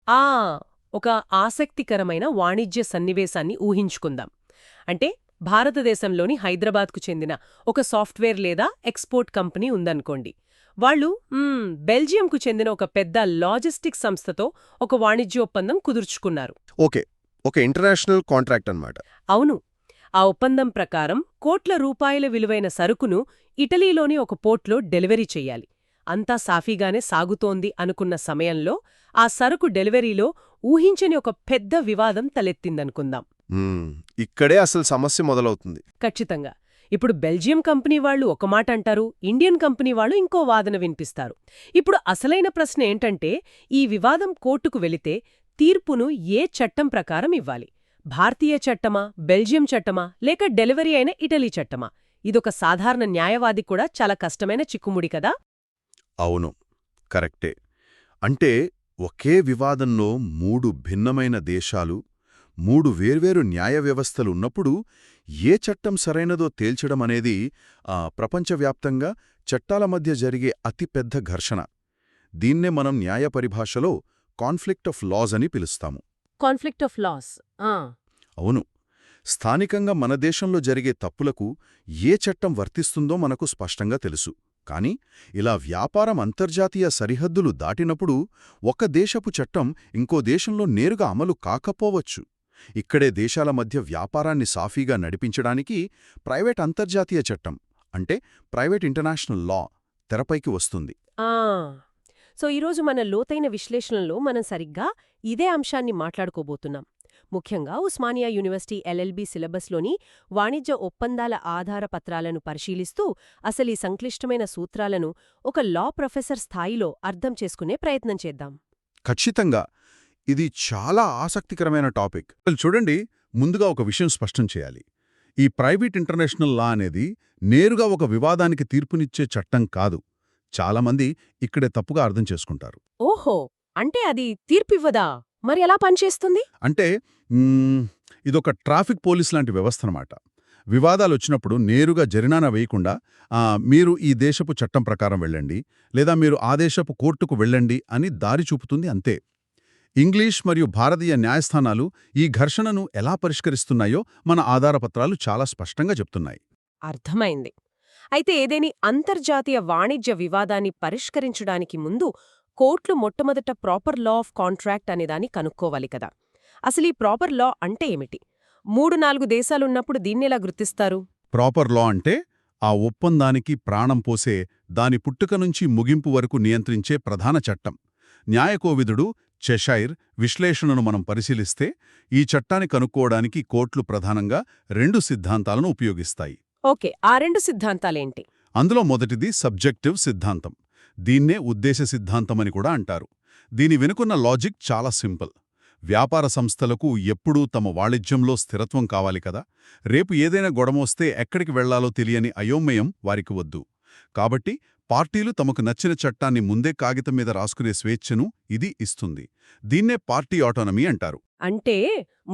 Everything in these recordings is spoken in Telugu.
ఆ ఒక ఆసక్తికరమైన వాణిజ్య సన్నివేశాన్ని ఊహించుకుందాం. అంటే భారతదేశంలోని హైదరాబాద్కు చెందిన ఒక సాఫ్ట్వేర్ లేదా ఎక్స్‌పోర్ట్ కంపెనీ ఉందనుకోండి. వాళ్ళు బెల్జియంకు చెందిన ఒక పెద్ద లాజిస్టిక్స్ సంస్థతో ఒక వాణిజ్య ఒప్పందం కుదుర్చుకున్నారు. ఓకే. ఒక ఇంటర్నేషనల్ కాంట్రాక్ట్ అన్నమాట. అవును. ఆ ఒప్పందం ప్రకారం కోట్ల రూపాయల విలువైన సరుకును ఇటలీలోని ఒక పోర్ట్లో డెలివరీ చెయ్యాలి. అంతా సాఫీగానే సాగుతోంది అనుకున్న సమయంలో ఆ సరుకు డెలివరీలో ఊహించని ఒక పెద్ద వివాదం తలెత్తిందనుకుందాం. మ్మ్. ఇక్కడే అసలు సమస్య మొదలవుతుంది. ఖచ్చితంగా. ఇప్పుడు బెల్జియం కంపెనీ వాళ్ళు ఒక మాట అంటారు, ఇండియన్ కంపెనీ వాళ్ళు ఇంకో వాదన వినిపిస్తారు. ఇప్పుడు అసలైన ప్రశ్న ఏంటంటే, ఈ వివాదం కోర్టుకు వెళితే తీర్పును ఏ చట్టం ప్రకారం ఇవ్వాలి? భారతీయ చట్టమా, బెల్జియం చట్టమా, లేక డెలివరీ అయిన ఇటలీ చట్టమా? ఇదొక సాధారణ న్యాయవాది కూడా చాలా కష్టమైన చిక్కుముడి కదా. అవును, కరెక్టే. అంటే ఒకే వివాదంలో మూడు భిన్నమైన దేశాలు, మూడు వేర్వేరు న్యాయ వ్యవస్థలు ఉన్నప్పుడు ఏ చట్టం సరైనదో తేల్చడమనేది ప్రపంచవ్యాప్తంగా చట్టాల మధ్య జరిగే అతిపెద్ద ఘర్షణ. దీన్నే మనం న్యాయ పరిభాషలో కాన్ఫ్లిక్ట్ ఆఫ్ లాస్ అని పిలుస్తాము. Conflict of laws. అవును. స్థానికంగా మన దేశంలో జరిగే తప్పులకు ఏ చట్టం వర్తిస్తుందో మనకు స్పష్టంగా తెలుసు. కాని ఇలా వ్యాపారం అంతర్జాతీయ సరిహద్దులు దాటినప్పుడు ఒక దేశపు చట్టం ఇంకో దేశంలో నేరుగా అమలు కాకపోవచ్చు. ఇక్కడే దేశాల మధ్య వ్యాపారాన్ని సాఫీగా నడిపించడానికి ప్రైవేట్ అంతర్జాతీయ చట్టం, అంటే ప్రైవేట్ ఇంటర్నేషనల్ లా తెరపైకి వస్తుంది. ఆ సో ఈరోజు మన లోతైన విశ్లేషణలో మనం సరిగ్గా ఇదే అంశాన్ని మాట్లాడుకోబోతున్నాం. ముఖ్యంగా ఉస్మానియా యూనివర్సిటీ ఎల్ఎల్బి సిలబస్లోని వాణిజ్య ఒప్పందాల ఆధార పత్రాలను పరిశీలిస్తూ అసలు ఈ సంక్లిష్టమైన సూత్రాలను ఒక లా ప్రొఫెసర్ స్థాయిలో అర్థం చేసుకునే ప్రయత్నం చేద్దాం. ఖచ్చితంగా. ఇది చాలా ఆసక్తికరమైన టాపిక్. చూడండి, ముందుగా ఒక విషయం స్పష్టం చేయాలి. ఈ ప్రైవేట్ ఇంటర్నేషనల్ లా అనేది నేరుగా ఒక వివాదానికి తీర్పునిచ్చే చట్టం కాదు. చాలామంది ఇక్కడే తప్పుగా అర్థం చేసుకుంటారు. ఓహో, అంటే అది తీర్పివ్వదా? మరి ఎలా పనిచేస్తుంది? అంటే ఇదొక ట్రాఫిక్ పోలీస్ లాంటి వ్యవస్థనమాట. వివాదాలొచ్చినప్పుడు నేరుగా జరిమానా వేయకుండా మీరు ఈ దేశపు చట్టం ప్రకారం వెళ్ళండి, లేదా మీరు ఆ దేశపు కోర్టుకు వెళ్ళండి అని దారి చూపుతుంది, అంతే. ఇంగ్లీష్ మరియు భారతీయ న్యాయస్థానాలు ఈ ఘర్షణను ఎలా పరిష్కరిస్తున్నాయో మన ఆధారపత్రాలు చాలా స్పష్టంగా చెప్తున్నాయి. అర్థమైంది. అయితే ఏదేని అంతర్జాతీయ వాణిజ్య వివాదాన్ని పరిష్కరించడానికి ముందు కోర్టులు మొట్టమొదట ప్రాపర్ లా ఆఫ్ కాంట్రాక్ట్ అనేదాన్ని కనుక్కోవాలి కదా. అసలు ఈ ప్రాపర్ లా అంటే ఏమిటి? 3-4 దేశాలున్నప్పుడు దీన్నెలా గుర్తిస్తారు? ప్రాపర్ లా అంటే ఆ ఒప్పందానికి ప్రాణం పోసే, దాని పుట్టుక నుంచి ముగింపు వరకు నియంత్రించే ప్రధాన చట్టం. న్యాయకోవిదుడు చెషైర్ విశ్లేషణను మనం పరిశీలిస్తే ఈ చట్టాన్ని కనుక్కోవడానికి కోర్టులు ప్రధానంగా 2 సిద్ధాంతాలను ఉపయోగిస్తాయి. ఓకే, ఆ 2 సిద్ధాంతాలేంటి? అందులో మొదటిది సబ్జెక్టివ్ సిద్ధాంతం. దీన్నే ఉద్దేశ సిద్ధాంతమని కూడా అంటారు. దీని వెనుకున్న లాజిక్ చాలా సింపుల్. వ్యాపార సంస్థలకు ఎప్పుడూ తమ వాణిజ్యంలో స్థిరత్వం కావాలి కదా. రేపు ఏదైనా గొడవొస్తే ఎక్కడికి వెళ్లాలో తెలియని అయోమయం వారికి వద్దు. కాబట్టి పార్టీలు తమకు నచ్చిన చట్టాన్ని ముందే కాగితం మీద రాసుకునే స్వేచ్ఛను ఇది ఇస్తుంది. దీన్నే పార్టీ ఆటోనమీ అంటారు. అంటే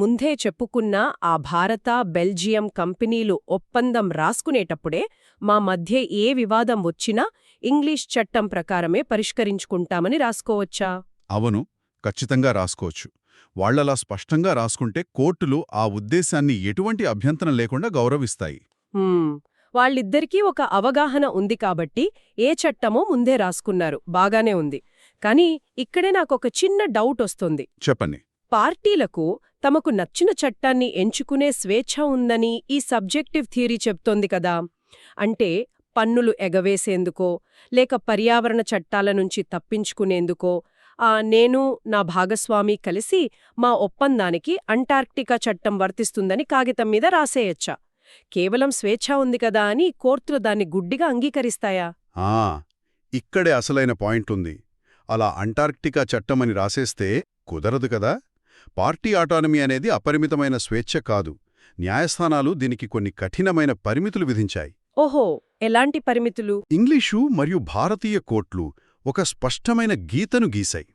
ముందే చెప్పుకున్న ఆ భారత, బెల్జియం కంపెనీలు ఒప్పందం రాసుకునేటప్పుడే మా మధ్య ఏ వివాదం వచ్చినా ఇంగ్లీష్ చట్టం ప్రకారమే పరిష్కరించుకుంటామని రాసుకోవచ్చా? అవును, ఖచ్చితంగా రాసుకోవచ్చు. వాళ్లలా స్పష్టంగా రాసుకుంటే కోర్టులు ఆ ఉద్దేశాన్ని ఎటువంటి అభ్యంతరం లేకుండా గౌరవిస్తాయి. వాళ్ళిద్దరికీ ఒక అవగాహన ఉంది కాబట్టి ఏ చట్టమో ముందే రాసుకున్నారు, బాగానే ఉంది. కానీ ఇక్కడే నాకొక చిన్న డౌట్ వస్తుంది. చెప్పండి. పార్టీలకు తమకు నచ్చిన చట్టాన్ని ఎంచుకునే స్వేచ్ఛ ఉందని ఈ సబ్జెక్టివ్ థియరీ చెప్తోంది కదా. అంటే పన్నులు ఎగవేసేందుకో, లేక పర్యావరణ చట్టాల నుంచి తప్పించుకునేందుకో నేను నా భాగస్వామి కలిసి మా ఒప్పందానికి అంటార్క్టికా చట్టం వర్తిస్తుందని కాగితం మీద రాసేయచ్చా? కేవలం స్వేచ్ఛ ఉంది కదా అని కోర్టులు దాన్ని గుడ్డిగా అంగీకరిస్తాయా? ఇక్కడే అసలైన పాయింట్ ఉంది. అలా అంటార్క్టికా చట్టమని రాసేస్తే కుదరదు కదా. పార్టీ ఆటోనమీ అనేది అపరిమితమైన స్వేచ్ఛ కాదు. న్యాయస్థానాలు దీనికి కొన్ని కఠినమైన పరిమితులు విధించాయి. ఓహో, ఎలాంటి పరిమితులు? ఇంగ్లీషు మరియు భారతీయ కోర్టులు ఒక స్పష్టమైన గీతను గీశాయి.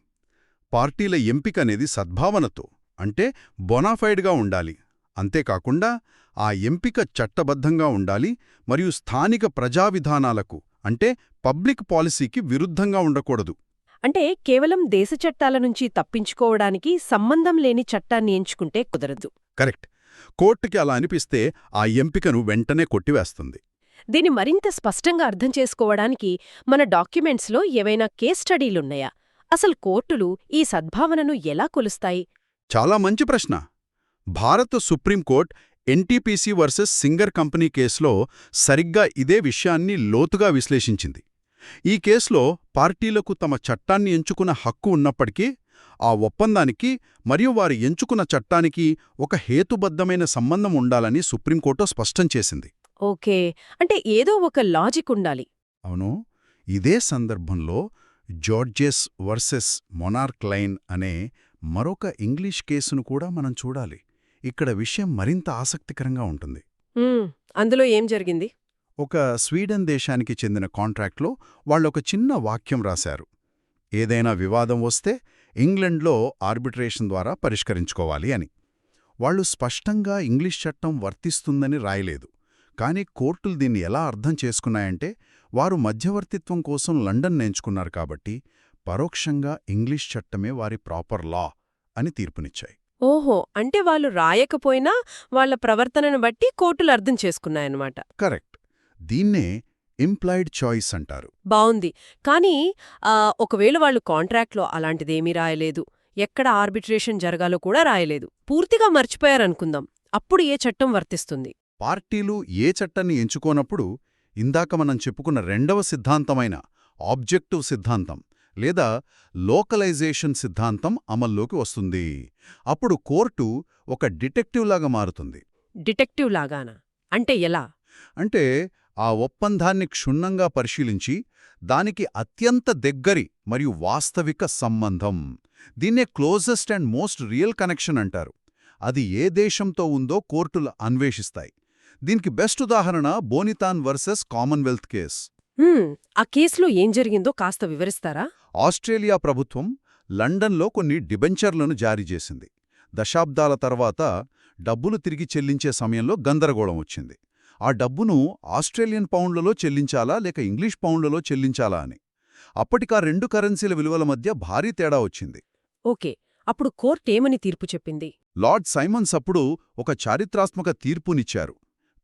పార్టీల ఎంపికనేది సద్భావనతో, అంటే బొనాఫైడ్గా ఉండాలి. అంతేకాకుండా ఆ ఎంపిక చట్టబద్ధంగా ఉండాలి మరియు స్థానిక ప్రజావిధానాలకు, అంటే పబ్లిక్ పాలసీకి విరుద్ధంగా ఉండకూడదు. అంటే కేవలం దేశ చట్టాల నుంచి తప్పించుకోవడానికి సంబంధం లేని చట్టాన్ని ఎంచుకుంటే కుదరదు. కరెక్ట్. కోర్టుకి అలా అనిపిస్తే ఆ ఎంపికను వెంటనే కొట్టివేస్తుంది. దీన్ని మరింత స్పష్టంగా అర్థం చేసుకోవడానికి మన డాక్యుమెంట్స్లో ఏవైనా కేస్ స్టడీలున్నాయా? అసలు కోర్టులు ఈ సద్భావనను ఎలా కొలుస్తాయి? చాలా మంచి ప్రశ్న. భారత supreme court NTPC versus singer company కేసులో సరిగ్గా ఇదే విషయాన్ని లోతుగా విశ్లేషించింది. ఈ కేసులో పార్టీలకు తమ చట్టాన్ని ఎంచుకున్న హక్కు ఉన్నప్పటికీ ఆ ఒప్పందానికి మరియు వారు ఎంచుకున్న చట్టానికి ఒక హేతుబద్ధమైన సంబంధం ఉండాలని సుప్రీంకోర్టు స్పష్టం చేసింది. ఓకే, అంటే ఏదో ఒక లాజిక్ ఉండాలి. అవును. ఇదే సందర్భంలో జార్జెస్ వర్సెస్ మొనార్క్ లైన్ అనే మరొక ఇంగ్లీష్ కేసును కూడా మనం చూడాలి. ఇక్కడ విషయం మరింత ఆసక్తికరంగా ఉంటుంది. అందులో ఏం జరిగింది? ఒక స్వీడన్ దేశానికి చెందిన కాంట్రాక్ట్లో వాళ్ళొక చిన్న వాక్యం రాశారు. ఏదైనా వివాదం వస్తే ఇంగ్లండ్లో ఆర్బిట్రేషన్ ద్వారా పరిష్కరించుకోవాలి అని. వాళ్ళు స్పష్టంగా ఇంగ్లీష్ చట్టం వర్తిస్తుందని రాయలేదు. కానీ కోర్టులు దీన్ని ఎలా అర్థం చేసుకున్నాయంటే, వారు మధ్యవర్తిత్వం కోసం లండన్ ఎంచుకున్నారు కాబట్టి పరోక్షంగా ఇంగ్లీష్ చట్టమే వారి ప్రాపర్ లా అని తీర్పునిచ్చాయి. ఓహో, అంటే వాళ్ళు రాయకపోయినా వాళ్ల ప్రవర్తనను బట్టి కోర్టులు అర్థం చేసుకున్నాయన్నమాట. కరెక్ట్. దీన్నే ఇంప్లాయిడ్ చాయిస్ అంటారు. బావుంది. కానీ ఒకవేళ వాళ్ళు కాంట్రాక్ట్లో అలాంటిదేమీ రాయలేదు, ఎక్కడ ఆర్బిట్రేషన్ జరగాలో కూడా రాయలేదు, పూర్తిగా మర్చిపోయారనుకుందాం, అప్పుడు ఏ చట్టం వర్తిస్తుంది? పార్టీలు ఏ చట్టాన్ని ఎంచుకోనప్పుడు ఇందాక మనం చెప్పుకున్న రెండవ సిద్ధాంతమైన ఆబ్జెక్టివ్ సిద్ధాంతం లేదా లోకలైజేషన్ సిద్ధాంతం అమల్లోకి వస్తుంది. అప్పుడు కోర్టు ఒక డిటెక్టివ్లాగా మారుతుంది. డిటెక్టివ్ లాగానా? అంటే ఎలా? అంటే ఆ ఒప్పందాన్ని క్షుణ్ణంగా పరిశీలించి దానికి అత్యంత దగ్గరి మరియు వాస్తవిక సంబంధం, దీన్నే closest and most real connection అంటారు, అది ఏ దేశంతో ఉందో కోర్టులు అన్వేషిస్తాయి. దీనికి బెస్ట్ ఉదాహరణ బోనితాన్ వర్సెస్ కామన్వెల్త్ కేస్. ఆ కేసులో ఏం జరిగిందో కాస్త వివరిస్తారా? ఆస్ట్రేలియా ప్రభుత్వం లండన్లో కొన్ని డిబెంచర్లను జారీ చేసింది. దశాబ్దాల తర్వాత డబ్బులు తిరిగి చెల్లించే సమయంలో గందరగోళం వచ్చింది. ఆ డబ్బును ఆస్ట్రేలియన్ పౌండ్లలో చెల్లించాలా లేక ఇంగ్లీష్ పౌండ్లలో చెల్లించాలా అని. అప్పటికా రెండు కరెన్సీల విలువల మధ్య భారీ తేడా వచ్చింది. ఓకే, అప్పుడు కోర్టేమని తీర్పు చెప్పింది? లార్డ్ సైమన్స్ అప్పుడు ఒక చారిత్రాత్మక తీర్పునిచ్చారు.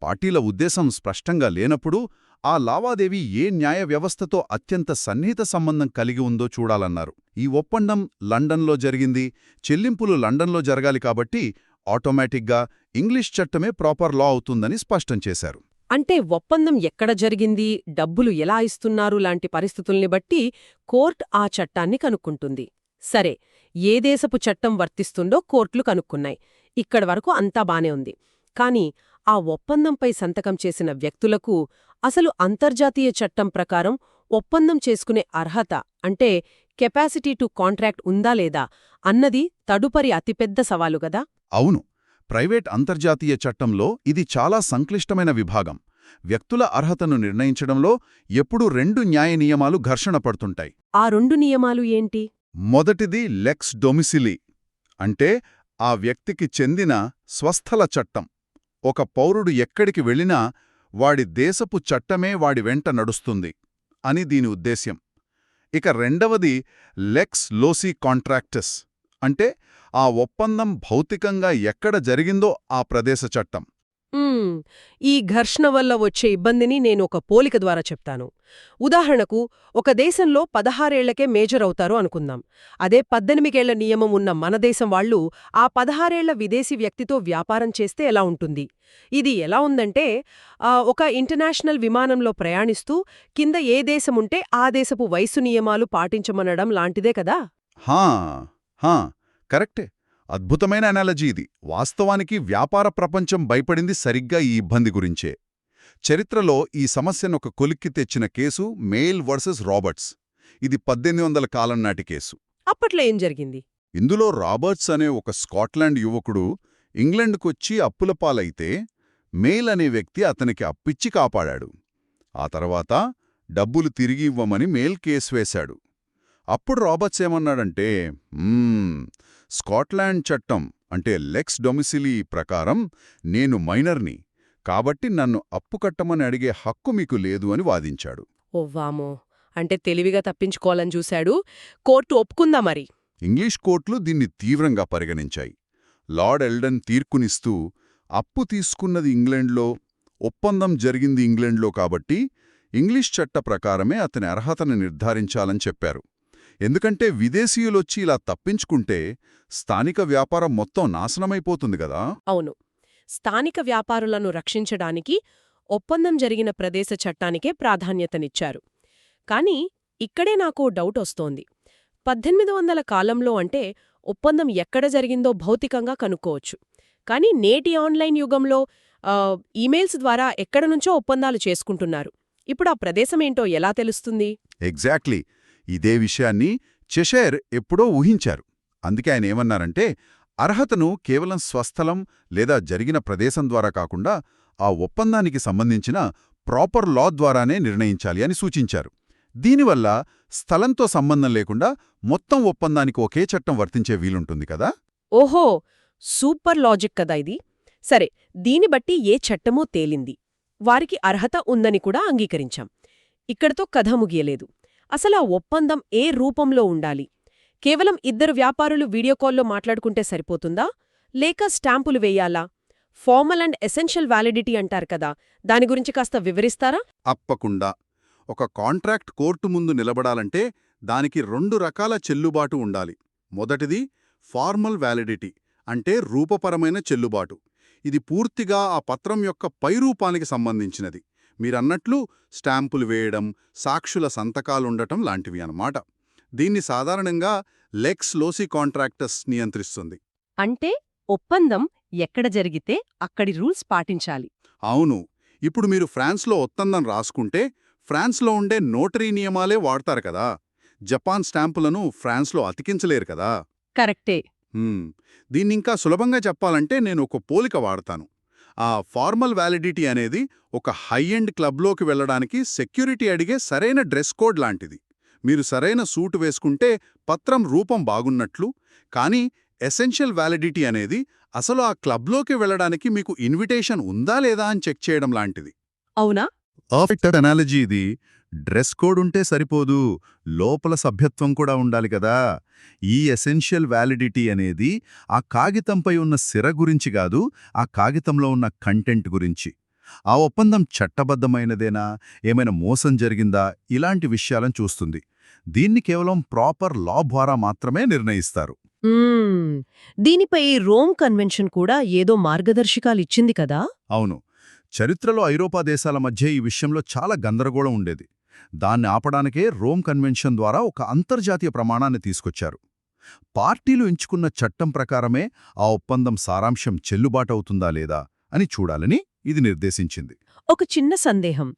పార్టీల ఉద్దేశం స్పష్టంగా లేనప్పుడు ఆ లావాదేవీ ఏ న్యాయ వ్యవస్థతో అత్యంత సన్నిహిత సంబంధం కలిగి ఉందో చూడాలన్నారు. ఈ ఒప్పందం లండన్లో జరిగింది, చెల్లింపులు లండన్లో జరగాలి కాబట్టి ఆటోమేటిక్గా ఇంగ్లీష్ చట్టమే ప్రాపర్ లా అవుతుందని స్పష్టం చేశారు. అంటే ఒప్పందం ఎక్కడ జరిగింది, డబ్బులు ఎలా ఇస్తున్నారు లాంటి పరిస్థితుల్ని బట్టి కోర్టు ఆ చట్టాన్ని కనుక్కుంటుంది. సరే, ఏ దేశపు చట్టం వర్తిస్తుందో కోర్టులు కనుక్కున్నాయి. ఇక్కడి వరకు అంతా బానే ఉంది. కానీ ఆ ఒప్పందంపై సంతకం చేసిన వ్యక్తులకు అసలు అంతర్జాతీయ చట్టం ప్రకారం ఒప్పందం చేసుకునే అర్హత, అంటే కెపాసిటీ టు కాంట్రాక్ట్ ఉందా లేదా అన్నది తదుపరి అతిపెద్ద సవాలు గదా. అవును. ప్రైవేట్ అంతర్జాతీయ చట్టంలో ఇది చాలా సంక్లిష్టమైన విభాగం. వ్యక్తుల అర్హతను నిర్ణయించడంలో ఎప్పుడూ రెండు న్యాయ నియమాలు ఘర్షణ పడుతుంటాయి. ఆ రెండు నియమాలు ఏంటి? మొదటిది లెక్స్ డొమిసిలి, అంటే ఆ వ్యక్తికి చెందిన స్వస్థల చట్టం. ఒక పౌరుడు ఎక్కడికి వెళ్ళినా వాడి దేశపు చట్టమే వాడి వెంట నడుస్తుంది అని దీని ఉద్దేశ్యం. ఇక రెండవది లెక్స్ లోసి కాంట్రాక్టస్, అంటే ఆ ఒప్పందం భౌతికంగా ఎక్కడ జరిగిందో ఆ ప్రదేశ చట్టం. ఈ ఘర్షణ వల్ల వచ్చే ఇబ్బందిని నేను ఒక పోలిక ద్వారా చెప్తాను. ఉదాహరణకు, ఒక దేశంలో 16 ఏళ్లకే మేజర్ అవుతారు అనుకుందాం. అదే 18 ఏళ్ల నియమం ఉన్న మన దేశం వాళ్ళు ఆ 16 ఏళ్ల విదేశీ వ్యక్తితో వ్యాపారం చేస్తే ఎలా ఉంటుంది? ఇది ఎలా ఉందంటే, ఒక ఇంటర్నేషనల్ విమానంలో ప్రయాణిస్తూ కింద ఏ దేశముంటే ఆ దేశపు వయసు నియమాలు పాటించమనడం లాంటిదే కదా. కరెక్టే. అద్భుతమైన అనాలజీ ఇది. వాస్తవానికి వ్యాపార ప్రపంచం భయపడింది సరిగ్గా ఈ ఇబ్బంది గురించే. చరిత్రలో ఈ సమస్యను ఒక కొలిక్కి తెచ్చిన కేసు మెయిల్ వర్సెస్ రాబర్ట్స్. ఇది 1800 కాలం నాటి కేసు. అప్పట్లో ఏం జరిగింది? ఇందులో రాబర్ట్స్ అనే ఒక స్కాట్లాండ్ యువకుడు ఇంగ్లండ్కొచ్చి అప్పుల పాలైతే మెయిల్ అనే వ్యక్తి అతనికి అప్పిచ్చి కాపాడాడు. ఆ తర్వాత డబ్బులు తిరిగి ఇవ్వమని మెయిల్ కేసు వేశాడు. అప్పుడు రాబర్ట్స్ ఏమన్నాడంటే, స్కాట్లాండ్ చట్టం అంటే లెక్స్ డొమిసిలి ప్రకారం నేను మైనర్ని, కాబట్టి నన్ను అప్పు కట్టమని అడిగే హక్కు మీకు లేదు అని వాదించాడు. ఓవ్వామో, అంటే తెలివిగా తప్పించుకోవాలని చూశాడు. కోర్టు ఒప్పుకుందా మరి? ఇంగ్లీష్ కోర్టులు దీన్ని తీవ్రంగా పరిగణించాయి. లార్డ్ ఎల్డన్ తీర్పునిస్తూ అప్పు తీసుకున్నది ఇంగ్లండ్లో, ఒప్పందం జరిగింది ఇంగ్లండ్లో కాబట్టి ఇంగ్లీష్ చట్ట ప్రకారమే అతని అర్హతను నిర్ధారించాలని చెప్పారు. ఎందుకంటే విదేశీయులొచ్చి ఇలా తప్పించుకుంటే స్థానిక వ్యాపారం మొత్తం నాశనమైపోతుంది గదా. అవును. స్థానిక వ్యాపారులను రక్షించడానికి ఒప్పందం జరిగిన ప్రదేశ చట్టానికే ప్రాధాన్యతనిచ్చారు. కానీ ఇక్కడే నాకో డౌటొస్తోంది. 1800 కాలంలో అంటే ఒప్పందం ఎక్కడ జరిగిందో భౌతికంగా కనుక్కోవచ్చు. కానీ నేటి ఆన్లైన్ యుగంలో ఈమెయిల్స్ ద్వారా ఎక్కడనుంచో ఒప్పందాలు చేసుకుంటున్నారు. ఇప్పుడు ఆ ప్రదేశమేంటో ఎలా తెలుస్తుంది? ఎగ్జాక్ట్లీ. ఇదే విషయాన్ని చెషైర్ ఎప్పుడో ఊహించారు. అందుకే ఆయన ఏమన్నారంటే, అర్హతను కేవలం స్వస్థలం లేదా జరిగిన ప్రదేశం ద్వారా కాకుండా ఆ ఒప్పందానికి సంబంధించిన ప్రాపర్ లా ద్వారానే నిర్ణయించాలి అని సూచించారు. దీనివల్ల స్థలంతో సంబంధం లేకుండా మొత్తం ఒప్పందానికి ఒకే చట్టం వర్తించే వీలుంటుంది కదా. ఓహో, సూపర్ లాజిక్ కదా ఇది. సరే, దీని బట్టి ఏ చట్టమూ తేలింది. వారికి అర్హత ఉందని కూడా అంగీకరించాం. ఇక్కడితో కథ ముగియలేదు. అసలా ఒప్పందం ఏ రూపంలో ఉండాలి? కేవలం ఇద్దరు వ్యాపారులు వీడియో కాల్లో మాట్లాడుకుంటే సరిపోతుందా? లేక స్టాంపులు వేయాలా? ఫార్మల్ అండ్ ఎసెన్షియల్ వ్యాలిడిటీ అంటారు కదా, దాని గురించి కాస్త వివరిస్తారా? అప్పకుండా. ఒక కాంట్రాక్ట్ కోర్టు ముందు నిలబడాలంటే దానికి 2 రకాల చెల్లుబాటు ఉండాలి. మొదటిది ఫార్మల్ వ్యాలిడిటీ, అంటే రూపపరమైన చెల్లుబాటు. ఇది పూర్తిగా ఆ పత్రం యొక్క పైరూపానికి సంబంధించినది. మీరన్నట్లు స్టాంపులు వేయడం, సాక్షుల సంతకాలుండటం లాంటివి అన్నమాట. దీన్ని సాధారణంగా లెక్స్ లోసి కాంట్రాక్టస్ నియంత్రిస్తుంది. అంటే ఒప్పందం ఎక్కడ జరిగితే అక్కడి రూల్స్ పాటించాలి. అవును. ఇప్పుడు మీరు ఫ్రాన్స్లో ఒప్పందం రాసుకుంటే ఫ్రాన్స్లో ఉండే నోటరీ నియమాలే వాడతారు కదా. జపాన్ స్టాంపులను ఫ్రాన్స్లో అతికించలేరు కదా. కరెక్టే. దీన్నింకా సులభంగా చెప్పాలంటే నేను ఒక పోలిక వాడతాను. ఆ ఫార్మల్ వ్యాలిడిటీ అనేది ఒక హై ఎండ్ క్లబ్లోకి వెళ్లడానికి సెక్యూరిటీ అడిగే సరైన డ్రెస్ కోడ్ లాంటిది. మీరు సరైన సూటు వేసుకుంటే పత్రం రూపం బాగున్నట్లు. కానీ ఎసెన్షియల్ వ్యాలిడిటీ అనేది అసలు ఆ క్లబ్లోకి వెళ్లడానికి మీకు ఇన్విటేషన్ ఉందా లేదా అని చెక్ చేయడం లాంటిది. అవునా? పర్ఫెక్ట్ అనాలజీ ఇది. డ్రెస్ కోడ్ ఉంటే సరిపోదు, లోపల సభ్యత్వం కూడా ఉండాలి కదా. ఈ ఎసెన్షియల్ వ్యాలిడిటీ అనేది ఆ కాగితంపై ఉన్న సిర గురించి కాదు, ఆ కాగితంలో ఉన్న కంటెంట్ గురించి. ఆ ఒప్పందం చట్టబద్ధమైనదేనా, ఏమైనా మోసం జరిగిందా, ఇలాంటి విషయాలను చూస్తుంది. దీన్ని కేవలం ప్రాపర్ లా ద్వారా మాత్రమే నిర్ణయిస్తారు. దీనిపై రోమ్ కన్వెన్షన్ కూడా ఏదో మార్గదర్శకాలిచ్చింది కదా. అవును. చరిత్రలో ఐరోపా దేశాల మధ్య ఈ విషయంలో చాలా గందరగోళం ఉండేది. దాన్ని ఆపడానికే రోమ్ కన్వెన్షన్ ద్వారా ఒక అంతర్జాతీయ ప్రమాణాన్ని తీసుకొచ్చారు. పార్టీలు ఎంచుకున్న చట్టం ప్రకారమే ఆ ఒప్పందం సారాంశం చెల్లుబాటవుతుందా లేదా అని చూడాలని ఇది నిర్దేశించింది. ఒక చిన్న సందేహం.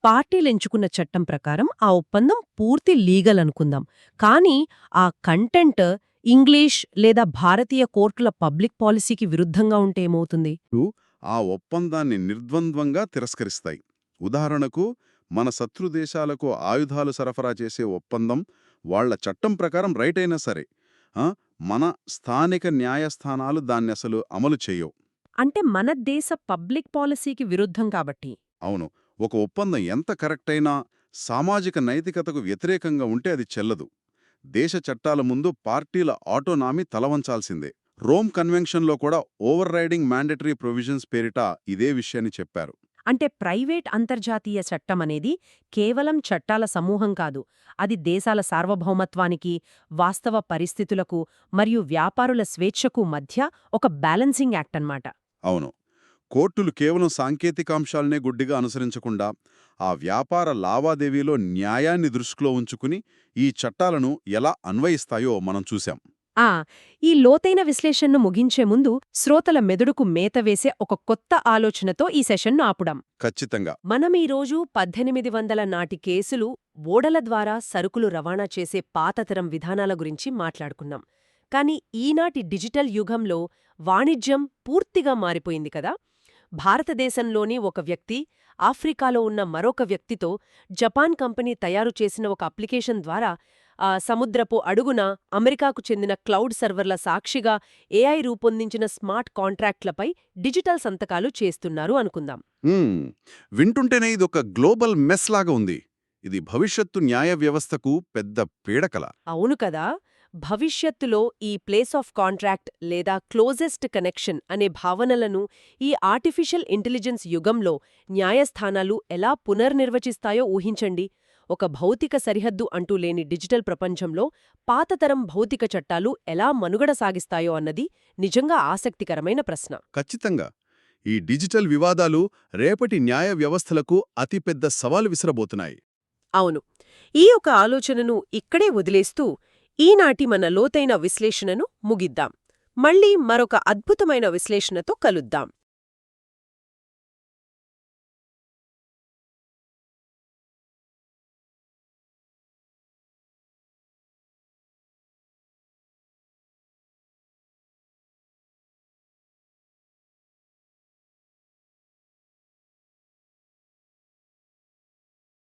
పార్టీలెంచుకున్న చట్టం ప్రకారం ఆ ఒప్పందం పూర్తి లీగల్ అనుకుందాం. కానీ ఆ కంటెంట్ ఇంగ్లీష్ లేదా భారతీయ కోర్టుల పబ్లిక్ పాలసీకి విరుద్ధంగా ఉంటే ఏమవుతుంది? ఆ ఒప్పందాన్ని నిర్ద్వంద్వంగా తిరస్కరిస్తాయి. ఉదాహరణకు, మన శత్రుదేశాలకు ఆయుధాలు సరఫరా చేసే ఒప్పందం వాళ్ల చట్టం ప్రకారం రైట్ అయినా సరే, మన స్థానిక న్యాయస్థానాలు దాన్ని అసలు అమలు చేయవు. అంటే మన దేశ పబ్లిక్ పాలసీకి విరుద్ధం కాబట్టి. అవును. ఒక ఒప్పందం ఎంత కరెక్ట్ అయినా సామాజిక నైతికతకు వ్యతిరేకంగా ఉంటే అది చెల్లదు. దేశ చట్టాల ముందు పార్టీల ఆటోనామీ తలవంచాల్సిందే. రోమ్ కన్వెన్షన్లో కూడా ఓవర్ రైడింగ్ మ్యాండేటరీ ప్రొవిజన్స్ పేరిట ఇదే విషయాన్ని చెప్పారు. అంటే ప్రైవేట్ అంతర్జాతీయ చట్టమనేది కేవలం చట్టాల సమూహం కాదు, అది దేశాల సార్వభౌమత్వానికి, వాస్తవ పరిస్థితులకు మరియు వ్యాపారుల స్వేచ్ఛకు మధ్య ఒక బ్యాలెన్సింగ్ యాక్ట్ అన్నమాట. అవును. కోర్టులు కేవలం సాంకేతికాంశాలనే గుడ్డిగా అనుసరించకుండా ఆ వ్యాపార లావాదేవీలో న్యాయాన్ని దృష్టిలో ఉంచుకుని ఈ చట్టాలను ఎలా అన్వయిస్తాయో మనం చూశాం. ఈ లోతైన విశ్లేషణను ముగించే ముందు శ్రోతల మెదడుకు మేత వేసే ఒక కొత్త ఆలోచనతో ఈ సెషన్ను ఆపుదాం. ఖచ్చితంగా. మనం ఈరోజు 1800 నాటి కేసులు, ఓడల ద్వారా సరుకులు రవాణా చేసే పాతతరం విధానాల గురించి మాట్లాడుకున్నాం. కాని ఈనాటి డిజిటల్ యుగంలో వాణిజ్యం పూర్తిగా మారిపోయింది కదా. భారతదేశంలోని ఒక వ్యక్తి ఆఫ్రికాలో ఉన్న మరొక వ్యక్తితో జపాన్ కంపెనీ తయారు చేసిన ఒక అప్లికేషన్ ద్వారా సముద్రపు అడుగున అమెరికాకు చెందిన క్లౌడ్ సర్వర్ల సాక్షిగా ఏఐ రూపొందించిన స్మార్ట్ కాంట్రాక్ట్లపై డిజిటల్ సంతకాలు చేస్తున్నారు అనుకుందాం. వింటుంటేనే ఇదొక గ్లోబల్ మెస్ లాగా ఉంది. ఇది భవిష్యత్తు న్యాయ వ్యవస్థకు పెద్ద పీడకల. అవును కదా. భవిష్యత్తులో ఈ ప్లేస్ ఆఫ్ కాంట్రాక్ట్ లేదా క్లోజెస్ట్ కనెక్షన్ అనే భావనలను ఈ ఆర్టిఫిషియల్ ఇంటెలిజెన్స్ యుగంలో న్యాయస్థానాలు ఎలా పునర్నిర్వచిస్తాయో ఊహించండి. ఒక భౌతిక సరిహద్దు అంటూ లేని డిజిటల్ ప్రపంచంలో పాతతరం భౌతిక చట్టాలు ఎలా మనుగడ సాగిస్తాయో అన్నది నిజంగా ఆసక్తికరమైన ప్రశ్న. ఖచ్చితంగా. ఈ డిజిటల్ వివాదాలు రేపటి న్యాయ వ్యవస్థలకు అతిపెద్ద సవాలు విసరబోతున్నాయి. అవును. ఈ ఒక ఆలోచనను ఇక్కడే వదిలేస్తూ ఈనాటి మన లోతైన విశ్లేషణను ముగిద్దాం. మళ్ళీ మరొక అద్భుతమైన విశ్లేషణతో కలుద్దాం.